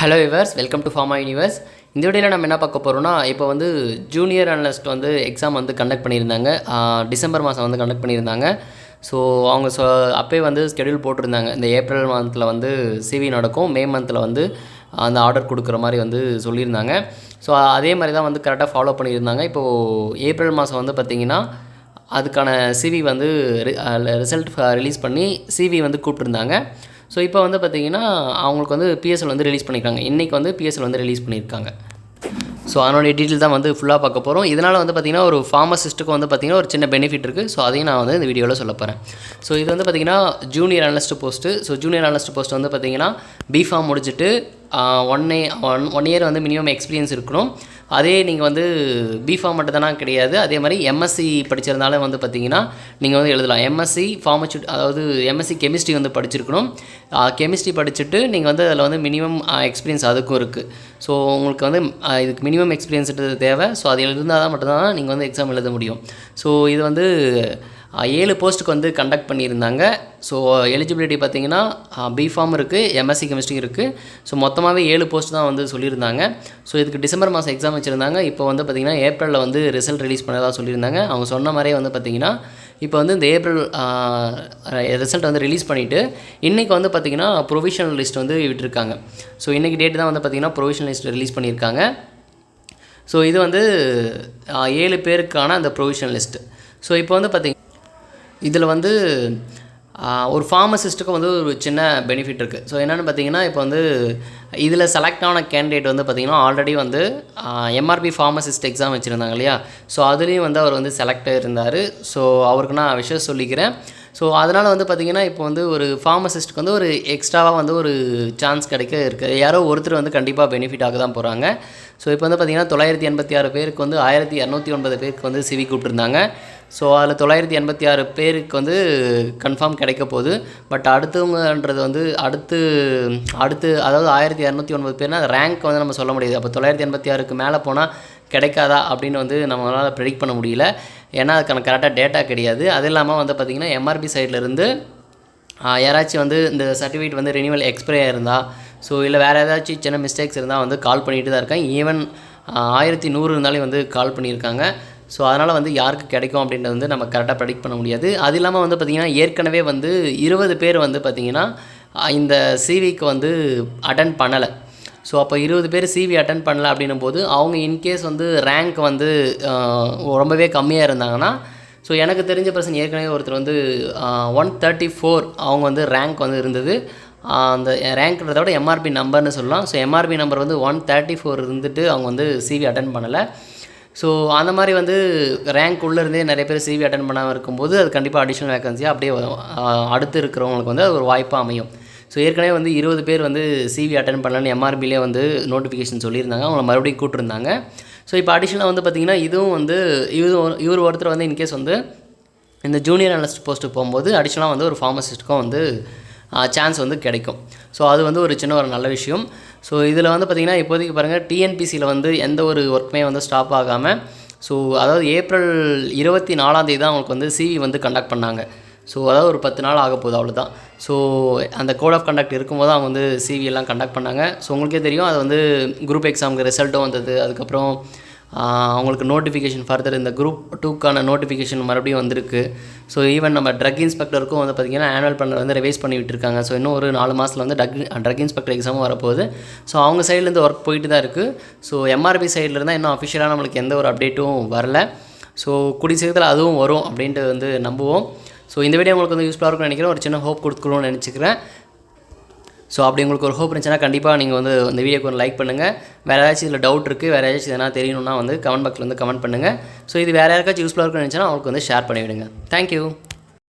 Hello viewers, welcome to pharma universe. இந்த வீடியோவில் நம்ம என்ன பார்க்க போகிறோம்னா, இப்போ வந்து ஜூனியர் அனலிஸ்ட் வந்து எக்ஸாம் வந்து கண்டக்ட் பண்ணியிருந்தாங்க. டிசம்பர் மாதம் வந்து கண்டக்ட் பண்ணியிருந்தாங்க. ஸோ அவங்க அப்போயே வந்து ஸ்கெடியூல் போட்டிருந்தாங்க. இந்த ஏப்ரல் மந்தில் வந்து சிவி நடக்கும், மே மந்தில் வந்து அந்த ஆர்டர் கொடுக்குற மாதிரி வந்து சொல்லியிருந்தாங்க. ஸோ அதே மாதிரி தான் வந்து கரெக்டாக ஃபாலோ பண்ணியிருந்தாங்க. இப்போது ஏப்ரல் மாதம் வந்து பார்த்திங்கன்னா அதுக்கான சிவி வந்து ரிசல்ட் ரிலீஸ் பண்ணி சிவி வந்து கூப்பிட்ருந்தாங்க. ஸோ இப்போ வந்து பார்த்திங்கன்னா அவங்களுக்கு வந்து பிஎஸ்எல் வந்து ரிலீஸ் பண்ணியிருக்காங்க. இன்றைக்கி வந்து பிஎஸ்எல் வந்து ரிலீஸ் பண்ணியிருக்காங்க. ஸோ அதனுடைய டீட்டெயில் தான் வந்து ஃபுல்லாக பார்க்க போகிறோம். இதனால் வந்து பார்த்திங்கன்னா ஒரு ஃபார்மசிஸ்ட்டுக்கு வந்து பார்த்திங்கன்னா ஒரு சின்ன பெனிஃபிட் இருக்குது. ஸோ அதையும் நான் வந்து இந்த வீடியோவில் சொல்ல போகிறேன். ஸோ இது வந்து பார்த்திங்கன்னா junior analyst post. So junior analyst post வந்து பார்த்திங்கன்னா பிஃபார்ம் முடிச்சுட்டு ஒன் இயர் வந்து மினிமம் எக்ஸ்பீரியன்ஸ் இருக்கணும். அதே நீங்கள் வந்து பிஃபார்ம் மட்டும் தானே கிடையாது, அதே மாதிரி எம்எஸ்சி படிச்சிருந்தாலும் வந்து பார்த்திங்கன்னா நீங்கள் வந்து எழுதலாம். எம்எஸ்சி அதாவது எம்எஸ்சி கெமிஸ்ட்ரி வந்து படிச்சிருக்கணும். கெமிஸ்ட்ரி படிச்சுட்டு நீங்கள் வந்து அதில் வந்து மினிமம் எக்ஸ்பீரியன்ஸ் அதுக்கும் இருக்குது. ஸோ உங்களுக்கு வந்து இதுக்கு மினிமம் எக்ஸ்பீரியன்ஸ்ன்றது தேவை. ஸோ அது இருந்தால் தான் மட்டும்தான் நீங்கள் வந்து எக்ஸாம் எழுத முடியும். ஸோ இது வந்து 7 போஸ்ட்டுக்கு வந்து கண்டக்ட் பண்ணியிருந்தாங்க. ஸோ எலிஜிபிலிட்டி பார்த்திங்கன்னா பிஃபார்ம் இருக்குது, எம்எஸ்சி கெமிஸ்ட்ரி இருக்குது. ஸோ மொத்தமாகவே 7 போஸ்ட் தான் வந்து சொல்லியிருந்தாங்க. ஸோ இதுக்கு டிசம்பர் மாதம் எக்ஸாம் வச்சுருந்தாங்க. இப்போ வந்து பார்த்திங்கன்னா ஏப்ரலில் வந்து ரிசல்ட் ரிலீஸ் பண்ணதாக சொல்லியிருந்தாங்க. அவங்க சொன்ன மாதிரியே வந்து பார்த்திங்கன்னா இப்போ வந்து இந்த ஏப்ரல் ரிசல்ட் வந்து ரிலீஸ் பண்ணிவிட்டு இன்றைக்கி வந்து பார்த்திங்கன்னா ப்ரொவிஷனல் லிஸ்ட் வந்து விட்டுருக்காங்க. ஸோ இன்றைக்கி டேட்டு தான் வந்து பார்த்திங்கன்னா ப்ரொவிஷனல் லிஸ்ட் ரிலீஸ் பண்ணியிருக்காங்க. ஸோ இது வந்து 7 பேருக்கான அந்த ப்ரொவிஷனல் லிஸ்ட்டு. ஸோ இப்போ வந்து பார்த்திங்கன்னா இதில் வந்து ஒரு ஃபார்மசிஸ்ட்டுக்கு வந்து ஒரு சின்ன பெனிஃபிட் இருக்குது. ஸோ என்னென்னு பார்த்தீங்கன்னா இப்போ வந்து இதில் செலக்ட் ஆன கேண்டிடேட் வந்து பார்த்திங்கன்னா ஆல்ரெடி வந்து எம்ஆர்பி ஃபார்மசிஸ்ட் எக்ஸாம் வச்சுருந்தாங்க இல்லையா. ஸோ அதுலேயும் வந்து அவர் வந்து செலக்ட் இருந்தார். ஸோ அவருக்கு நான் விஷயம் சொல்லிக்கிறேன். ஸோ அதனால் வந்து பார்த்திங்கன்னா இப்போ வந்து ஒரு ஃபார்மசிஸ்ட்டுக்கு வந்து ஒரு எக்ஸ்ட்ராவாக வந்து ஒரு சான்ஸ் கிடைக்க இருக்குது. யாரோ ஒருத்தர் வந்து கண்டிப்பாக பெனிஃபிட் ஆக தான் போகிறாங்க. ஸோ இப்போ வந்து பார்த்திங்கன்னா 986 பேருக்கு வந்து 1209 பேருக்கு வந்து சிவி கூப்பிட்ருந்தாங்க. ஸோ அதில் 986 பேருக்கு வந்து கன்ஃபார்ம் கிடைக்க போகுது. பட் அடுத்தவங்கன்றது வந்து அடுத்து அதாவது 1209 பேர்னால் அது ரேங்க் வந்து நம்ம சொல்ல முடியாது. அப்போ 986க்கு மேலே போனால் கிடைக்காதா அப்படின்னு வந்து நம்மளால் ப்ரெடிக்ட் பண்ண முடியல. ஏன்னா அதுக்கான கரெக்டாக டேட்டா கிடையாது. அது இல்லாமல் வந்து பார்த்திங்கன்னா எம்ஆர்பி சைட்லேருந்து யாராச்சும் வந்து இந்த சர்டிஃபிகேட் வந்து ரினிவல் எக்ஸ்பைரி இருந்தால், ஸோ இல்லை வேறு ஏதாச்சும் சின்ன மிஸ்டேக்ஸ் இருந்தால் வந்து கால் பண்ணிட்டு தான் இருக்காங்க. ஈவன் 1100 இருந்தாலே வந்து கால் பண்ணியிருக்காங்க. ஸோ அதனால் வந்து யாருக்கு கிடைக்கும் அப்படின்றது வந்து நம்ம கரெக்டாக ப்ரெடிக்ட் பண்ண முடியாது. அது இல்லாமல் வந்து பார்த்திங்கன்னா ஏற்கனவே வந்து 20 பேர் வந்து பார்த்திங்கன்னா இந்த சிவிக்கு வந்து அட்டன் பண்ணலை. ஸோ அப்போ 20 பேர் சிவி அட்டன் பண்ணலை அப்படின்னும் போது அவங்க இன்கேஸ் வந்து ரேங்க் வந்து ரொம்பவே கம்மியாக இருந்தாங்கன்னா, ஸோ எனக்கு தெரிஞ்ச பர்சன் ஏற்கனவே ஒருத்தர் வந்து 134 அவங்க வந்து ரேங்க் வந்து இருந்தது. அந்த ரேங்க்ன்றத விட எம்ஆர்பி நம்பர்னு சொல்லலாம். ஸோ எம்ஆர்பி நம்பர் வந்து 134 இருந்துட்டு அவங்க வந்து சிவி அட்டன் பண்ணலை. ஸோ அந்த மாதிரி வந்து ரேங்க் உள்ளே நிறைய பேர் சிவி அட்டன் பண்ணாமல் இருக்கும்போது அது கண்டிப்பாக அடிஷ்னல் வேக்கன்சியாக அப்படியே அடுத்து இருக்கிறவங்களுக்கு வந்து அது ஒரு வாய்ப்பாக அமையும். ஸோ ஏற்கனவே வந்து 20 பேர் வந்து சிவி அட்டன் பண்ணலன்னு எம்ஆர்பிலே வந்து நோட்டிஃபிகேஷன் சொல்லியிருந்தாங்க. அவங்கள மறுபடியும் கூப்பிட்ருந்தாங்க. ஸோ இப்போ அடிஷ்னலாக வந்து பார்த்திங்கன்னா இதுவும் வந்து இவர் ஒருத்தர் வந்து இன்கேஸ் வந்து இந்த ஜூனியர் அனலிஸ்ட் போஸ்ட்டுக்கு போகும்போது அடிஷ்னலாக வந்து ஒரு ஃபார்மசிஸ்ட்டுக்கும் வந்து சான்ஸ் வந்து கிடைக்கும். ஸோ அது வந்து ஒரு சின்ன ஒரு நல்ல விஷயம். ஸோ இதில் வந்து பார்த்திங்கன்னா இப்போதைக்கு பாருங்கள் டிஎன்பிசியில் வந்து எந்த ஒரு ஒர்க்குமே வந்து ஸ்டாப் ஆகாமல், ஸோ அதாவது ஏப்ரல் 24 தான் அவங்களுக்கு வந்து சிவி வந்து கண்டக்ட் பண்ணாங்க. ஸோ அதாவது ஒரு 10 நாள் ஆக போகுது, அவ்வளோதான். ஸோ அந்த கோட் ஆஃப் கண்டக்ட் இருக்கும்போது அவங்க வந்து சிவி எல்லாம் கண்டக்ட் பண்ணாங்க. ஸோ உங்களுக்கே தெரியும் அது வந்து குரூப் எக்ஸாமுக்கு ரிசல்ட்டும் வந்தது. அதுக்கப்புறம் அவங்களுக்கு நோட்டிஃபிகேஷன் ஃபர்தர் இந்த குரூப் 2க்கான நோட்டிஃபிகேஷன் மறுபடியும் வந்திருக்கு. ஸோ ஈவன் நம்ம ட்ரக் இன்ஸ்பெக்டருக்கும் வந்து பார்த்திங்கன்னா ஆனுவல் பண்ண வந்து ரிவைஸ் பண்ணி விட்டுருக்காங்க. ஸோ இன்னும் ஒரு 4 மாதத்தில் வந்து ட்ரக் இன்ஸ்பெக்டர் எக்ஸாமும் வரப்போகுது. ஸோ அவங்க சைட்லேருந்து ஒர்க் போயிட்டு தான் இருக்குது. ஸோ எம்ஆர்பி சைடில் இருந்தால் இன்னும் அஃபிஷியலாக நம்மளுக்கு எந்த ஒரு அப்டேட்டும் வரல. ஸோ கூடிய சீக்கிரத்தில் அதுவும் வரும் அப்படின்ட்டு வந்து நம்புவோம். ஸோ இந்த வீடியோ உங்களுக்கு வந்து யூஸ்ஃபுல்லாக இருக்கும்னு நினைக்கிறேன். ஒரு சின்ன ஹோப் கொடுக்கணும்னு நினச்சிக்கிறேன். ஸோ அப்படி உங்களுக்கு ஒரு ஹோப் இருந்துச்சுன்னா கண்டிப்பாக நீங்கள் வந்து இந்த வீடியோக்கு ஒரு லைக் பண்ணுங்கள். வேறு ஏதாச்சும் இதில் டவுட் இருக்குது, வேறு ஏதாச்சும் எதனா தெரியணும்னா வந்து கமெண்ட் பாக்ஸில் வந்து கமெண்ட் பண்ணுங்கள். ஸோ இது வேறு யாருக்காச்சும் யூஸ்ஃபுல்லாக இருக்குன்னு நினச்சினா அவங்களுக்கு வந்து ஷேர் பண்ணிவிடுங்க. தேங்க்யூ.